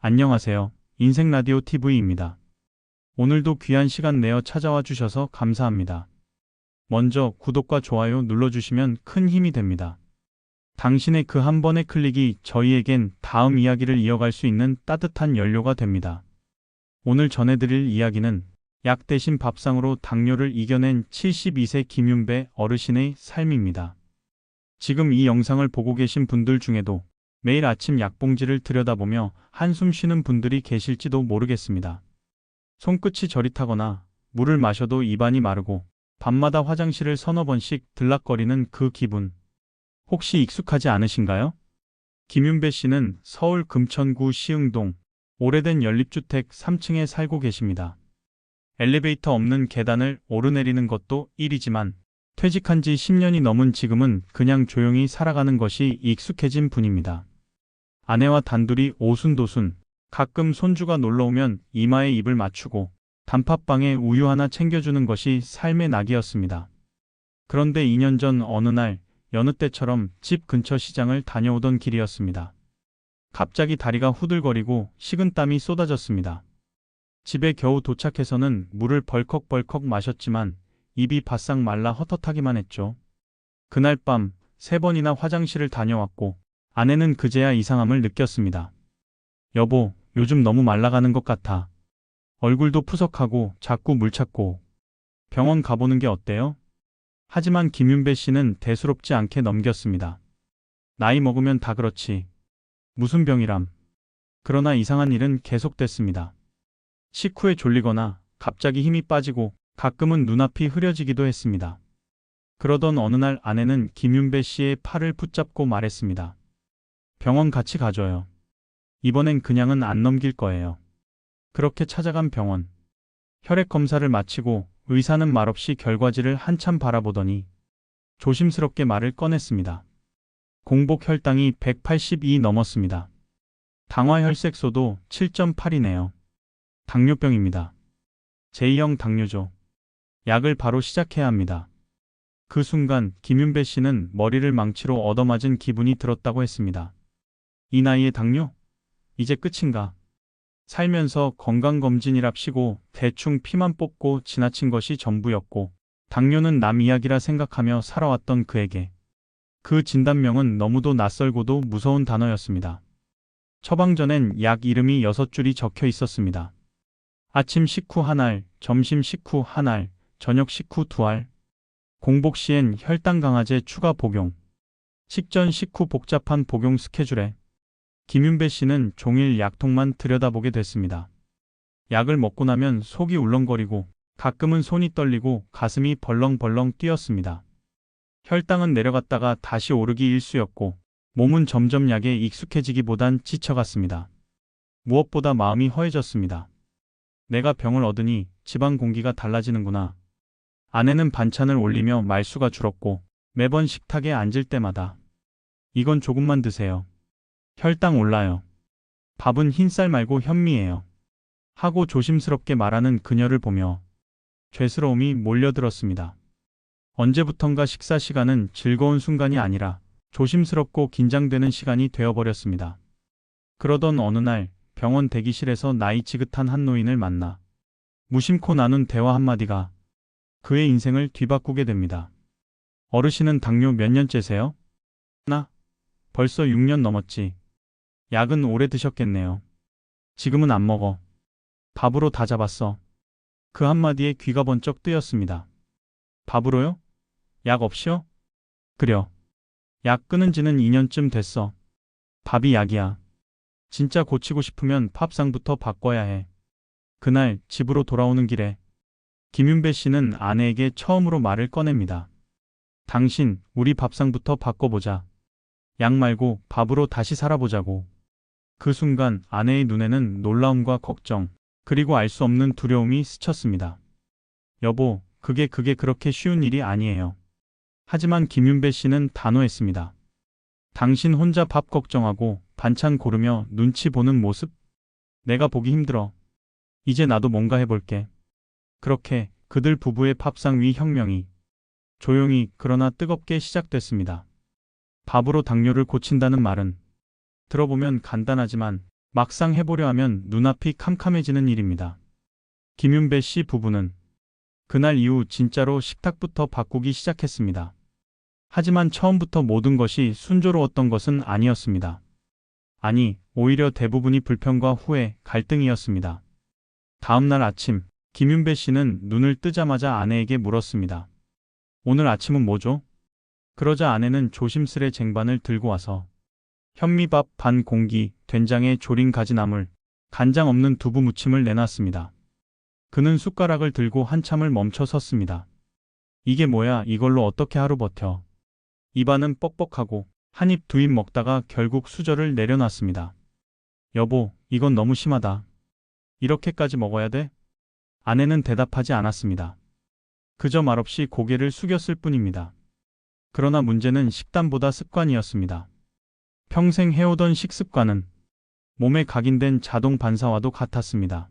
안녕하세요. 인생라디오 TV입니다. 오늘도 귀한 시간 내어 찾아와 주셔서 감사합니다. 먼저 구독과 좋아요 눌러주시면 큰 힘이 됩니다. 당신의 그 한 번의 클릭이 저희에겐 다음 이야기를 이어갈 수 있는 따뜻한 연료가 됩니다. 오늘 전해드릴 이야기는 약 대신 밥상으로 당뇨를 이겨낸 72세 김윤배 어르신의 삶입니다. 지금 이 영상을 보고 계신 분들 중에도 매일 아침 약봉지를 들여다보며 한숨 쉬는 분들이 계실지도 모르겠습니다. 손끝이 저릿하거나 물을 마셔도 입안이 마르고 밤마다 화장실을 서너 번씩 들락거리는 그 기분. 혹시 익숙하지 않으신가요? 김윤배 씨는 서울 금천구 시흥동 오래된 연립주택 3층에 살고 계십니다. 엘리베이터 없는 계단을 오르내리는 것도 일이지만 퇴직한 지 10년이 넘은 지금은 그냥 조용히 살아가는 것이 익숙해진 분입니다. 아내와 단둘이 오순도순, 가끔 손주가 놀러오면 이마에 입을 맞추고 단팥빵에 우유 하나 챙겨주는 것이 삶의 낙이었습니다. 그런데 2년 전 어느 날 여느 때처럼 집 근처 시장을 다녀오던 길이었습니다. 갑자기 다리가 후들거리고 식은땀이 쏟아졌습니다. 집에 겨우 도착해서는 물을 벌컥벌컥 마셨지만 입이 바싹 말라 헛헛하기만 했죠. 그날 밤 3번이나 화장실을 다녀왔고 아내는 그제야 이상함을 느꼈습니다. 여보, 요즘 너무 말라가는 것 같아. 얼굴도 푸석하고 자꾸 물 찾고. 병원 가보는 게 어때요? 하지만 김윤배 씨는 대수롭지 않게 넘겼습니다. 나이 먹으면 다 그렇지. 무슨 병이람. 그러나 이상한 일은 계속됐습니다. 식후에 졸리거나 갑자기 힘이 빠지고 가끔은 눈앞이 흐려지기도 했습니다. 그러던 어느 날 아내는 김윤배 씨의 팔을 붙잡고 말했습니다. 병원 같이 가줘요. 이번엔 그냥은 안 넘길 거예요. 그렇게 찾아간 병원. 혈액 검사를 마치고 의사는 말없이 결과지를 한참 바라보더니 조심스럽게 말을 꺼냈습니다. 공복 혈당이 182 넘었습니다. 당화혈색소도 7.8이네요. 당뇨병입니다. 제2형 당뇨죠. 약을 바로 시작해야 합니다. 그 순간 김윤배 씨는 머리를 망치로 얻어맞은 기분이 들었다고 했습니다. 이 나이에 당뇨? 이제 끝인가? 살면서 건강검진이랍시고 대충 피만 뽑고 지나친 것이 전부였고 당뇨는 남 이야기라 생각하며 살아왔던 그에게 그 진단명은 너무도 낯설고도 무서운 단어였습니다. 처방전엔 약 이름이 6줄이 적혀 있었습니다. 아침 식후 한 알, 점심 식후 한 알, 저녁 식후 2알, 공복 시엔 혈당 강화제 추가 복용, 식전 식후 복잡한 복용 스케줄에 김윤배 씨는 종일 약통만 들여다보게 됐습니다. 약을 먹고 나면 속이 울렁거리고 가끔은 손이 떨리고 가슴이 벌렁벌렁 뛰었습니다. 혈당은 내려갔다가 다시 오르기 일쑤였고 몸은 점점 약에 익숙해지기보단 지쳐갔습니다. 무엇보다 마음이 허해졌습니다. 내가 병을 얻으니 집안 공기가 달라지는구나. 아내는 반찬을 올리며 말수가 줄었고 매번 식탁에 앉을 때마다 이건 조금만 드세요. 혈당 올라요. 밥은 흰쌀 말고 현미예요. 하고 조심스럽게 말하는 그녀를 보며 죄스러움이 몰려들었습니다. 언제부턴가 식사 시간은 즐거운 순간이 아니라 조심스럽고 긴장되는 시간이 되어버렸습니다. 그러던 어느 날 병원 대기실에서 나이 지긋한 한 노인을 만나 무심코 나눈 대화 한마디가 그의 인생을 뒤바꾸게 됩니다. 어르신은 당뇨 몇 년째세요? 나? 벌써 6년 넘었지. 약은 오래 드셨겠네요. 지금은 안 먹어. 밥으로 다 잡았어. 그 한마디에 귀가 번쩍 뜨였습니다. 밥으로요? 약 없이요? 그려. 약 끊은 지는 2년쯤 됐어. 밥이 약이야. 진짜 고치고 싶으면 밥상부터 바꿔야 해. 그날 집으로 돌아오는 길에 김윤배 씨는 아내에게 처음으로 말을 꺼냅니다. 당신, 우리 밥상부터 바꿔보자. 약 말고 밥으로 다시 살아보자고. 그 순간 아내의 눈에는 놀라움과 걱정, 그리고 알 수 없는 두려움이 스쳤습니다. 여보, 그게 그렇게 쉬운 일이 아니에요. 하지만 김윤배 씨는 단호했습니다. 당신 혼자 밥 걱정하고 반찬 고르며 눈치 보는 모습? 내가 보기 힘들어. 이제 나도 뭔가 해볼게. 그렇게 그들 부부의 밥상 위 혁명이 조용히 그러나 뜨겁게 시작됐습니다. 밥으로 당뇨를 고친다는 말은 들어보면 간단하지만 막상 해보려 하면 눈앞이 캄캄해지는 일입니다. 김윤배 씨 부부는 그날 이후 진짜로 식탁부터 바꾸기 시작했습니다. 하지만 처음부터 모든 것이 순조로웠던 것은 아니었습니다. 아니, 오히려 대부분이 불평과 후회, 갈등이었습니다. 다음 날 아침, 김윤배 씨는 눈을 뜨자마자 아내에게 물었습니다. 오늘 아침은 뭐죠? 그러자 아내는 조심스레 쟁반을 들고 와서 현미밥 반 공기, 된장에 졸인 가지나물, 간장 없는 두부 무침을 내놨습니다. 그는 숟가락을 들고 한참을 멈춰 섰습니다. 이게 뭐야, 이걸로 어떻게 하루 버텨? 입안은 뻑뻑하고 한 입 두 입 먹다가 결국 수저를 내려놨습니다. 여보, 이건 너무 심하다. 이렇게까지 먹어야 돼? 아내는 대답하지 않았습니다. 그저 말없이 고개를 숙였을 뿐입니다. 그러나 문제는 식단보다 습관이었습니다. 평생 해오던 식습관은 몸에 각인된 자동 반사와도 같았습니다.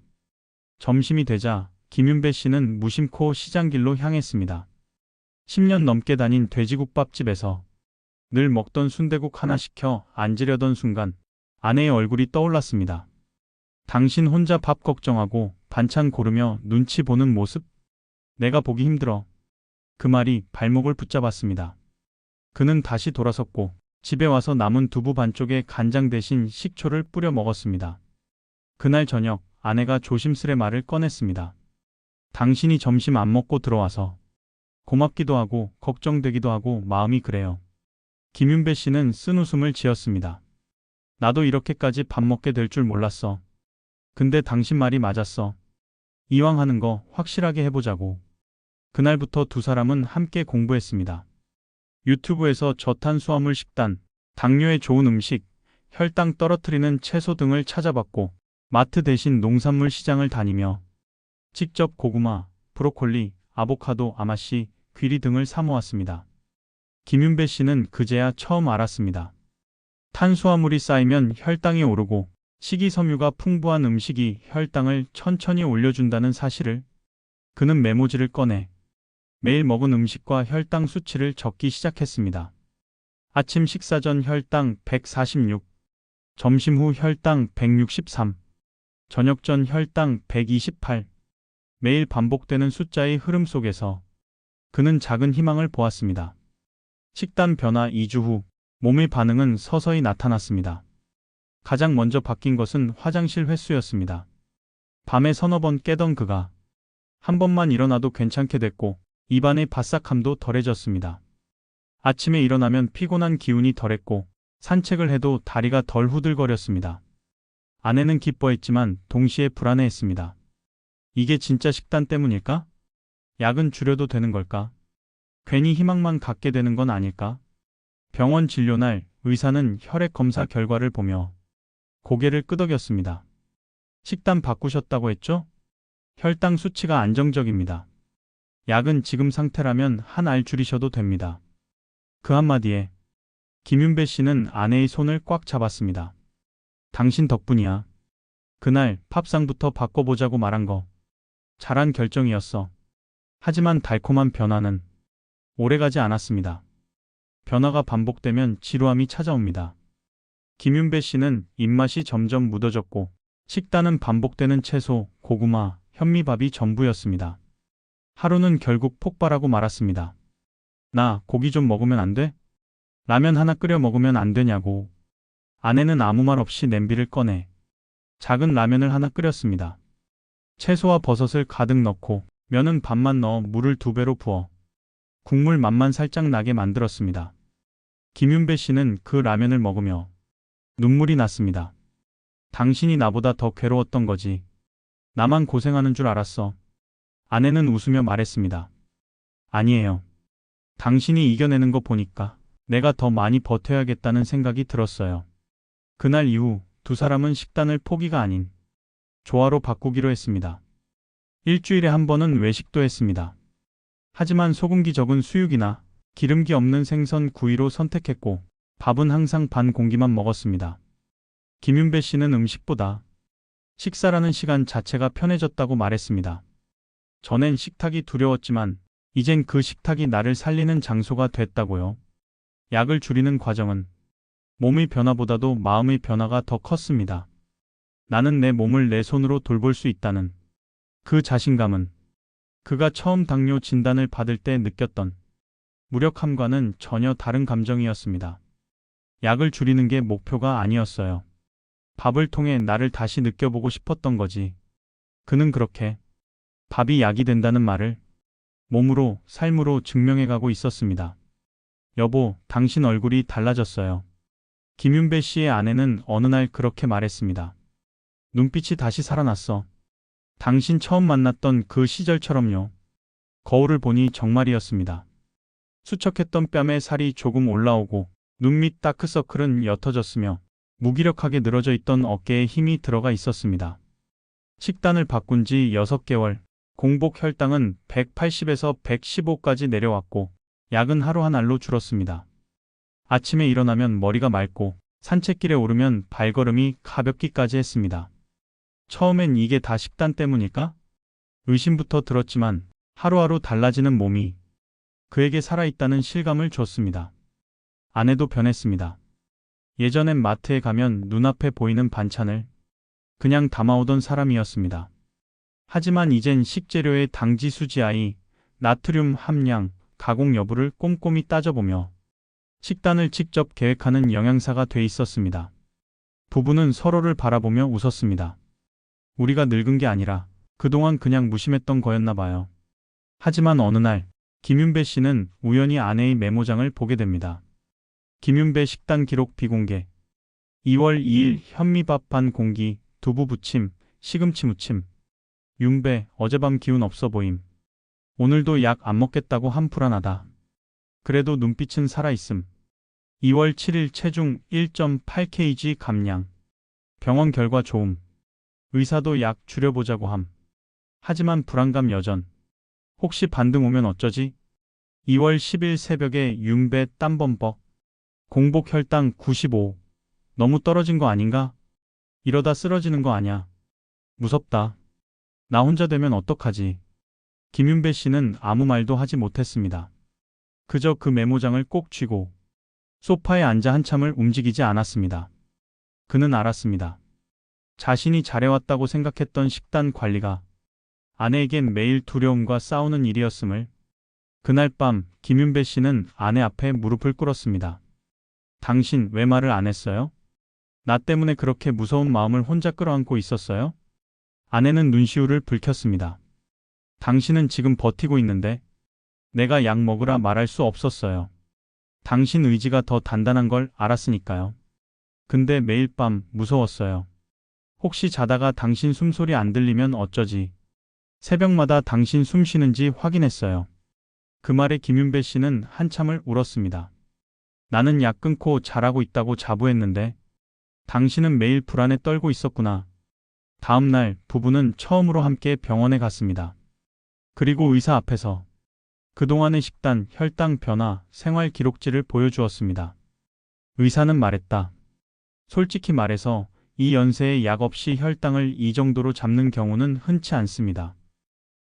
점심이 되자 김윤배 씨는 무심코 시장길로 향했습니다. 10년 넘게 다닌 돼지국밥집에서 늘 먹던 순대국 하나 시켜 앉으려던 순간 아내의 얼굴이 떠올랐습니다. 당신 혼자 밥 걱정하고 반찬 고르며 눈치 보는 모습? 내가 보기 힘들어. 그 말이 발목을 붙잡았습니다. 그는 다시 돌아섰고 집에 와서 남은 두부 반쪽에 간장 대신 식초를 뿌려 먹었습니다. 그날 저녁 아내가 조심스레 말을 꺼냈습니다. 당신이 점심 안 먹고 들어와서 고맙기도 하고 걱정되기도 하고 마음이 그래요. 김윤배 씨는 쓴웃음을 지었습니다. 나도 이렇게까지 밥 먹게 될 줄 몰랐어. 근데 당신 말이 맞았어. 이왕 하는 거 확실하게 해보자고. 그날부터 두 사람은 함께 공부했습니다. 유튜브에서 저탄수화물 식단, 당뇨에 좋은 음식, 혈당 떨어뜨리는 채소 등을 찾아봤고 마트 대신 농산물 시장을 다니며 직접 고구마, 브로콜리, 아보카도, 아마씨, 귀리 등을 사 모았습니다. 김윤배 씨는 그제야 처음 알았습니다. 탄수화물이 쌓이면 혈당이 오르고 식이섬유가 풍부한 음식이 혈당을 천천히 올려준다는 사실을. 그는 메모지를 꺼내 매일 먹은 음식과 혈당 수치를 적기 시작했습니다. 아침 식사 전 혈당 146, 점심 후 혈당 163, 저녁 전 혈당 128. 매일 반복되는 숫자의 흐름 속에서 그는 작은 희망을 보았습니다. 식단 변화 2주 후 몸의 반응은 서서히 나타났습니다. 가장 먼저 바뀐 것은 화장실 횟수였습니다. 밤에 서너 번 깨던 그가 한 번만 일어나도 괜찮게 됐고 입안의 바싹함도 덜해졌습니다. 아침에 일어나면 피곤한 기운이 덜했고 산책을 해도 다리가 덜 후들거렸습니다. 아내는 기뻐했지만 동시에 불안해했습니다. 이게 진짜 식단 때문일까? 약은 줄여도 되는 걸까? 괜히 희망만 갖게 되는 건 아닐까? 병원 진료 날 의사는 혈액 검사 결과를 보며 고개를 끄덕였습니다. 식단 바꾸셨다고 했죠? 혈당 수치가 안정적입니다. 약은 지금 상태라면 한 알 줄이셔도 됩니다. 그 한마디에 김윤배 씨는 아내의 손을 꽉 잡았습니다. 당신 덕분이야. 그날 밥상부터 바꿔보자고 말한 거 잘한 결정이었어. 하지만 달콤한 변화는 오래가지 않았습니다. 변화가 반복되면 지루함이 찾아옵니다. 김윤배 씨는 입맛이 점점 묻어졌고 식단은 반복되는 채소, 고구마, 현미밥이 전부였습니다. 하루는 결국 폭발하고 말았습니다. 나 고기 좀 먹으면 안 돼? 라면 하나 끓여 먹으면 안 되냐고. 아내는 아무 말 없이 냄비를 꺼내 작은 라면을 하나 끓였습니다. 채소와 버섯을 가득 넣고 면은 반만 넣어 물을 2배로 부어 국물 맛만 살짝 나게 만들었습니다. 김윤배 씨는 그 라면을 먹으며 눈물이 났습니다. 당신이 나보다 더 괴로웠던 거지. 나만 고생하는 줄 알았어. 아내는 웃으며 말했습니다. 아니에요. 당신이 이겨내는 거 보니까 내가 더 많이 버텨야겠다는 생각이 들었어요. 그날 이후 두 사람은 식단을 포기가 아닌 조화로 바꾸기로 했습니다. 일주일에 한 번은 외식도 했습니다. 하지만 소금기 적은 수육이나 기름기 없는 생선 구이로 선택했고 밥은 항상 반 공기만 먹었습니다. 김윤배 씨는 음식보다 식사라는 시간 자체가 편해졌다고 말했습니다. 전엔 식탁이 두려웠지만 이젠 그 식탁이 나를 살리는 장소가 됐다고요. 약을 줄이는 과정은 몸의 변화보다도 마음의 변화가 더 컸습니다. 나는 내 몸을 내 손으로 돌볼 수 있다는 그 자신감은 그가 처음 당뇨 진단을 받을 때 느꼈던 무력함과는 전혀 다른 감정이었습니다. 약을 줄이는 게 목표가 아니었어요. 밥을 통해 나를 다시 느껴보고 싶었던 거지. 그는 그렇게 밥이 약이 된다는 말을 몸으로, 삶으로 증명해가고 있었습니다. 여보, 당신 얼굴이 달라졌어요. 김윤배 씨의 아내는 어느 날 그렇게 말했습니다. 눈빛이 다시 살아났어. 당신 처음 만났던 그 시절처럼요. 거울을 보니 정말이었습니다. 수척했던 뺨에 살이 조금 올라오고 눈 밑 다크서클은 옅어졌으며 무기력하게 늘어져 있던 어깨에 힘이 들어가 있었습니다. 식단을 바꾼 지 6개월, 공복 혈당은 180에서 115까지 내려왔고 약은 하루 한 알로 줄었습니다. 아침에 일어나면 머리가 맑고 산책길에 오르면 발걸음이 가볍기까지 했습니다. 처음엔 이게 다 식단 때문일까? 의심부터 들었지만 하루하루 달라지는 몸이 그에게 살아있다는 실감을 줬습니다. 아내도 변했습니다. 예전엔 마트에 가면 눈앞에 보이는 반찬을 그냥 담아오던 사람이었습니다. 하지만 이젠 식재료의 당지 수지, 나트륨 함량, 가공 여부를 꼼꼼히 따져보며 식단을 직접 계획하는 영양사가 돼 있었습니다. 부부는 서로를 바라보며 웃었습니다. 우리가 늙은 게 아니라 그동안 그냥 무심했던 거였나 봐요. 하지만 어느 날 김윤배 씨는 우연히 아내의 메모장을 보게 됩니다. 김윤배 식단 기록 비공개. 2월 2일 현미밥 반 공기, 두부 부침, 시금치 무침. 윤배, 어젯밤 기운 없어 보임. 오늘도 약 안 먹겠다고 한풀안하다. 그래도 눈빛은 살아있음. 2월 7일 체중 1.8kg 감량. 병원 결과 좋음. 의사도 약 줄여보자고 함. 하지만 불안감 여전. 혹시 반등 오면 어쩌지? 2월 10일 새벽에 윤배 땀범벅. 공복 혈당 95. 너무 떨어진 거 아닌가? 이러다 쓰러지는 거 아냐? 무섭다. 나 혼자 되면 어떡하지? 김윤배 씨는 아무 말도 하지 못했습니다. 그저 그 메모장을 꼭 쥐고 소파에 앉아 한참을 움직이지 않았습니다. 그는 알았습니다. 자신이 잘해왔다고 생각했던 식단 관리가 아내에겐 매일 두려움과 싸우는 일이었음을. 그날 밤 김윤배 씨는 아내 앞에 무릎을 꿇었습니다. 당신 왜 말을 안 했어요? 나 때문에 그렇게 무서운 마음을 혼자 끌어안고 있었어요? 아내는 눈시울을 붉혔습니다. 당신은 지금 버티고 있는데 내가 약 먹으라 말할 수 없었어요. 당신 의지가 더 단단한 걸 알았으니까요. 근데 매일 밤 무서웠어요. 혹시 자다가 당신 숨소리 안 들리면 어쩌지? 새벽마다 당신 숨 쉬는지 확인했어요. 그 말에 김윤배 씨는 한참을 울었습니다. 나는 약 끊고 잘하고 있다고 자부했는데 당신은 매일 불안에 떨고 있었구나. 다음 날 부부는 처음으로 함께 병원에 갔습니다. 그리고 의사 앞에서 그동안의 식단, 혈당 변화, 생활 기록지를 보여주었습니다. 의사는 말했다. 솔직히 말해서 이 연세에 약 없이 혈당을 이 정도로 잡는 경우는 흔치 않습니다.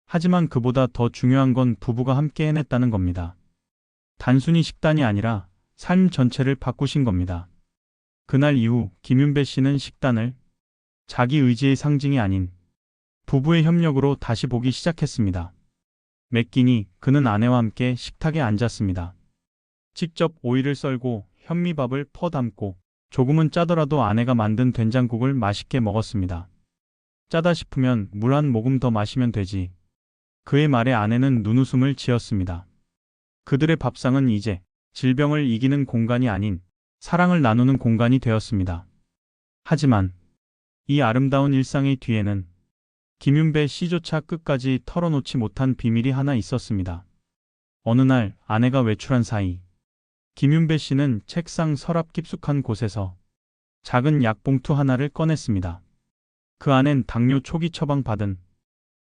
하지만 그보다 더 중요한 건 부부가 함께 해냈다는 겁니다. 단순히 식단이 아니라 삶 전체를 바꾸신 겁니다. 그날 이후 김윤배 씨는 식단을 자기 의지의 상징이 아닌 부부의 협력으로 다시 보기 시작했습니다. 매 끼니 그는 아내와 함께 식탁에 앉았습니다. 직접 오이를 썰고 현미밥을 퍼 담고 조금은 짜더라도 아내가 만든 된장국을 맛있게 먹었습니다. 짜다 싶으면 물 한 모금 더 마시면 되지. 그의 말에 아내는 눈웃음을 지었습니다. 그들의 밥상은 이제 질병을 이기는 공간이 아닌 사랑을 나누는 공간이 되었습니다. 하지만 이 아름다운 일상의 뒤에는 김윤배 씨조차 끝까지 털어놓지 못한 비밀이 하나 있었습니다. 어느 날 아내가 외출한 사이 김윤배 씨는 책상 서랍 깊숙한 곳에서 작은 약봉투 하나를 꺼냈습니다. 그 안엔 당뇨 초기 처방받은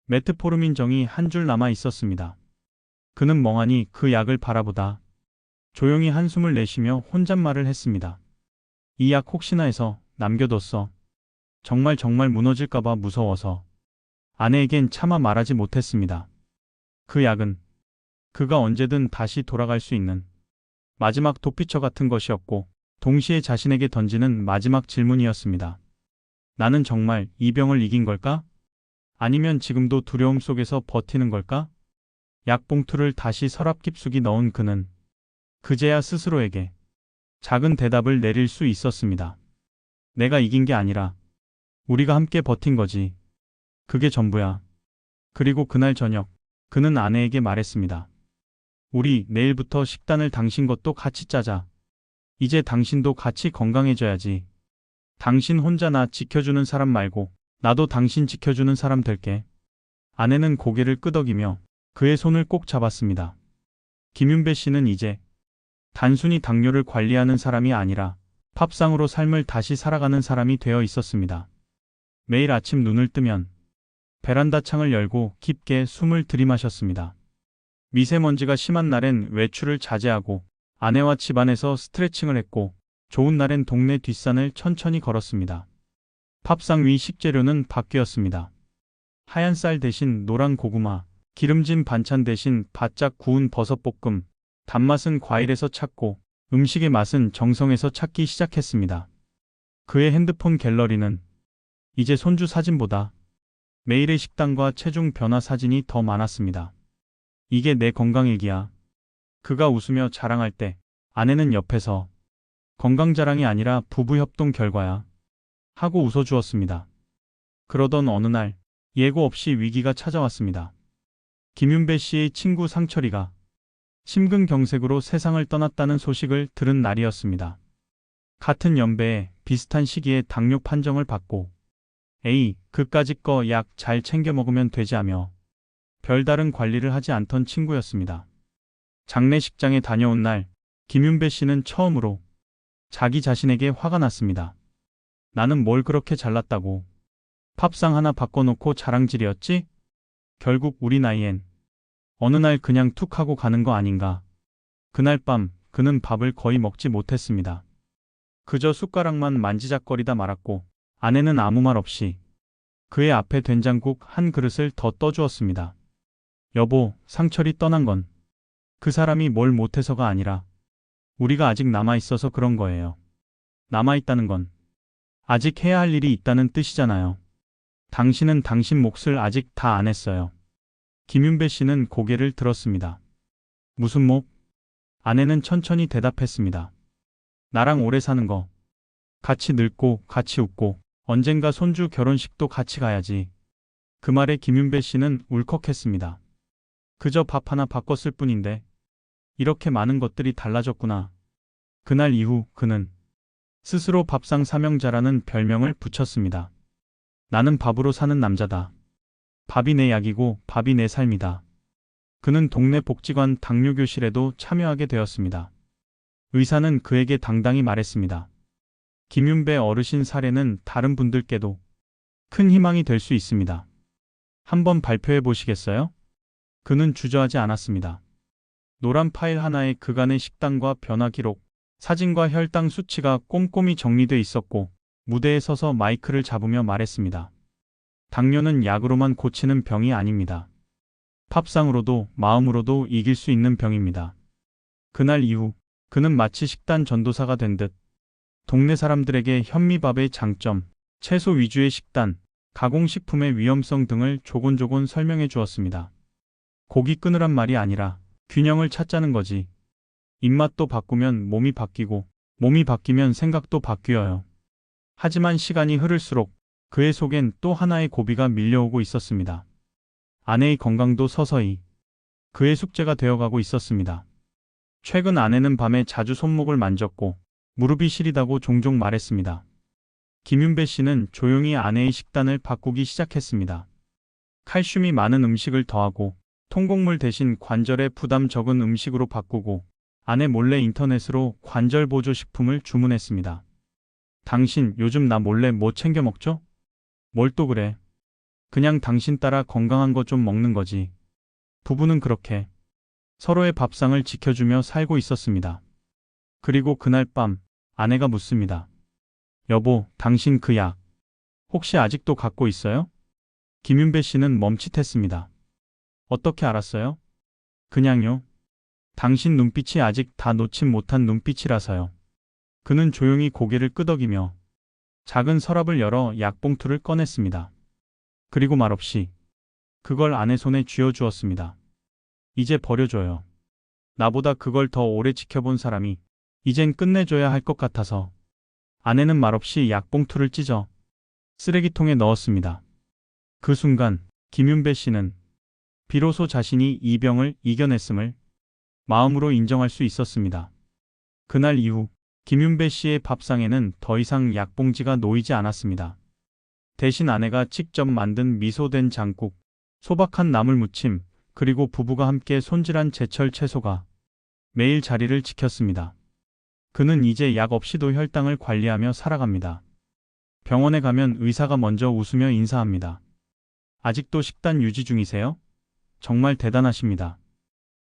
메트포르민 정이 한 줄 남아 있었습니다. 그는 멍하니 그 약을 바라보다 조용히 한숨을 내쉬며 혼잣말을 했습니다. 이 약 혹시나 해서 남겨뒀어. 정말 무너질까봐 무서워서. 아내에겐 차마 말하지 못했습니다. 그 약은 그가 언제든 다시 돌아갈 수 있는 마지막 도피처 같은 것이었고 동시에 자신에게 던지는 마지막 질문이었습니다. 나는 정말 이 병을 이긴 걸까? 아니면 지금도 두려움 속에서 버티는 걸까? 약봉투를 다시 서랍 깊숙이 넣은 그는 그제야 스스로에게 작은 대답을 내릴 수 있었습니다. 내가 이긴 게 아니라 우리가 함께 버틴 거지. 그게 전부야. 그리고 그날 저녁 그는 아내에게 말했습니다. 우리 내일부터 식단을 당신 것도 같이 짜자. 이제 당신도 같이 건강해져야지. 당신 혼자 나 지켜주는 사람 말고 나도 당신 지켜주는 사람 될게. 아내는 고개를 끄덕이며 그의 손을 꼭 잡았습니다. 김윤배 씨는 이제 단순히 당뇨를 관리하는 사람이 아니라 팝상으로 삶을 다시 살아가는 사람이 되어 있었습니다. 매일 아침 눈을 뜨면 베란다 창을 열고 깊게 숨을 들이마셨습니다. 미세먼지가 심한 날엔 외출을 자제하고 아내와 집안에서 스트레칭을 했고 좋은 날엔 동네 뒷산을 천천히 걸었습니다. 팝상 위 식재료는 바뀌었습니다. 하얀 쌀 대신 노란 고구마, 기름진 반찬 대신 바짝 구운 버섯볶음, 단맛은 과일에서 찾고 음식의 맛은 정성에서 찾기 시작했습니다. 그의 핸드폰 갤러리는 이제 손주 사진보다 매일의 식단과 체중 변화 사진이 더 많았습니다. 이게 내 건강일기야. 그가 웃으며 자랑할 때 아내는 옆에서 건강 자랑이 아니라 부부 협동 결과야 하고 웃어주었습니다. 그러던 어느 날 예고 없이 위기가 찾아왔습니다. 김윤배 씨의 친구 상철이가 심근경색으로 세상을 떠났다는 소식을 들은 날이었습니다. 같은 연배에 비슷한 시기에 당뇨 판정을 받고 에이, 그까짓 거 약 잘 챙겨 먹으면 되지 하며 별다른 관리를 하지 않던 친구였습니다. 장례식장에 다녀온 날 김윤배 씨는 처음으로 자기 자신에게 화가 났습니다. 나는 뭘 그렇게 잘났다고 팝상 하나 바꿔놓고 자랑질이었지? 결국 우리 나이엔 어느 날 그냥 툭 하고 가는 거 아닌가. 그날 밤 그는 밥을 거의 먹지 못했습니다. 그저 숟가락만 만지작거리다 말았고 아내는 아무 말 없이 그의 앞에 된장국 한 그릇을 더 떠주었습니다. 여보, 상철이 떠난 건 그 사람이 뭘 못해서가 아니라 우리가 아직 남아있어서 그런 거예요. 남아있다는 건 아직 해야 할 일이 있다는 뜻이잖아요. 당신은 당신 몫을 아직 다 안 했어요. 김윤배 씨는 고개를 들었습니다. 무슨 몫? 아내는 천천히 대답했습니다. 나랑 오래 사는 거. 같이 늙고 같이 웃고 언젠가 손주 결혼식도 같이 가야지. 그 말에 김윤배 씨는 울컥했습니다. 그저 밥 하나 바꿨을 뿐인데 이렇게 많은 것들이 달라졌구나. 그날 이후 그는 스스로 밥상 사명자라는 별명을 붙였습니다. 나는 밥으로 사는 남자다. 밥이 내 약이고 밥이 내 삶이다. 그는 동네 복지관 당뇨교실에도 참여하게 되었습니다. 의사는 그에게 당당히 말했습니다. 김윤배 어르신 사례는 다른 분들께도 큰 희망이 될 수 있습니다. 한번 발표해 보시겠어요? 그는 주저하지 않았습니다. 노란 파일 하나에 그간의 식단과 변화 기록, 사진과 혈당 수치가 꼼꼼히 정리돼 있었고 무대에 서서 마이크를 잡으며 말했습니다. 당뇨는 약으로만 고치는 병이 아닙니다. 팝상으로도 마음으로도 이길 수 있는 병입니다. 그날 이후 그는 마치 식단 전도사가 된 듯 동네 사람들에게 현미밥의 장점, 채소 위주의 식단, 가공식품의 위험성 등을 조곤조곤 설명해 주었습니다. 고기 끊으란 말이 아니라 균형을 찾자는 거지. 입맛도 바꾸면 몸이 바뀌고 몸이 바뀌면 생각도 바뀌어요. 하지만 시간이 흐를수록 그의 속엔 또 하나의 고비가 밀려오고 있었습니다. 아내의 건강도 서서히 그의 숙제가 되어가고 있었습니다. 최근 아내는 밤에 자주 손목을 만졌고 무릎이 시리다고 종종 말했습니다. 김윤배 씨는 조용히 아내의 식단을 바꾸기 시작했습니다. 칼슘이 많은 음식을 더하고 통곡물 대신 관절에 부담 적은 음식으로 바꾸고 아내 몰래 인터넷으로 관절 보조 식품을 주문했습니다. 당신 요즘 나 몰래 뭐 챙겨 먹죠? 뭘 또 그래? 그냥 당신 따라 건강한 거 좀 먹는 거지. 부부는 그렇게 서로의 밥상을 지켜주며 살고 있었습니다. 그리고 그날 밤 아내가 묻습니다. 여보, 당신 그 약 혹시 아직도 갖고 있어요? 김윤배 씨는 멈칫했습니다. 어떻게 알았어요? 그냥요. 당신 눈빛이 아직 다 놓친 못한 눈빛이라서요. 그는 조용히 고개를 끄덕이며 작은 서랍을 열어 약봉투를 꺼냈습니다. 그리고 말없이 그걸 아내 손에 쥐어주었습니다. 이제 버려줘요. 나보다 그걸 더 오래 지켜본 사람이 이젠 끝내줘야 할 것 같아서. 아내는 말없이 약봉투를 찢어 쓰레기통에 넣었습니다. 그 순간 김윤배 씨는 비로소 자신이 이 병을 이겨냈음을 마음으로 인정할 수 있었습니다. 그날 이후 김윤배 씨의 밥상에는 더 이상 약봉지가 놓이지 않았습니다. 대신 아내가 직접 만든 미소된 장국, 소박한 나물무침, 그리고 부부가 함께 손질한 제철 채소가 매일 자리를 지켰습니다. 그는 이제 약 없이도 혈당을 관리하며 살아갑니다. 병원에 가면 의사가 먼저 웃으며 인사합니다. 아직도 식단 유지 중이세요? 정말 대단하십니다.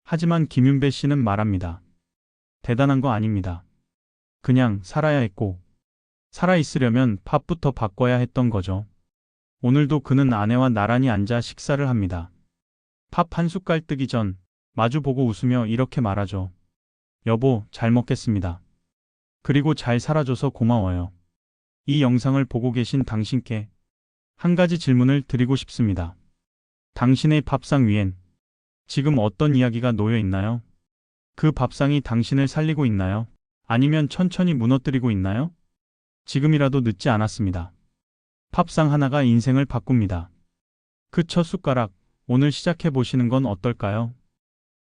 하지만 김윤배 씨는 말합니다. 대단한 거 아닙니다. 그냥 살아야 했고, 살아있으려면 밥부터 바꿔야 했던 거죠. 오늘도 그는 아내와 나란히 앉아 식사를 합니다. 밥 한 숟갈 뜨기 전 마주보고 웃으며 이렇게 말하죠. 여보, 잘 먹겠습니다. 그리고 잘 살아줘서 고마워요. 이 영상을 보고 계신 당신께 한 가지 질문을 드리고 싶습니다. 당신의 밥상 위엔 지금 어떤 이야기가 놓여 있나요? 그 밥상이 당신을 살리고 있나요? 아니면 천천히 무너뜨리고 있나요? 지금이라도 늦지 않았습니다. 밥상 하나가 인생을 바꿉니다. 그 첫 숟가락, 오늘 시작해 보시는 건 어떨까요?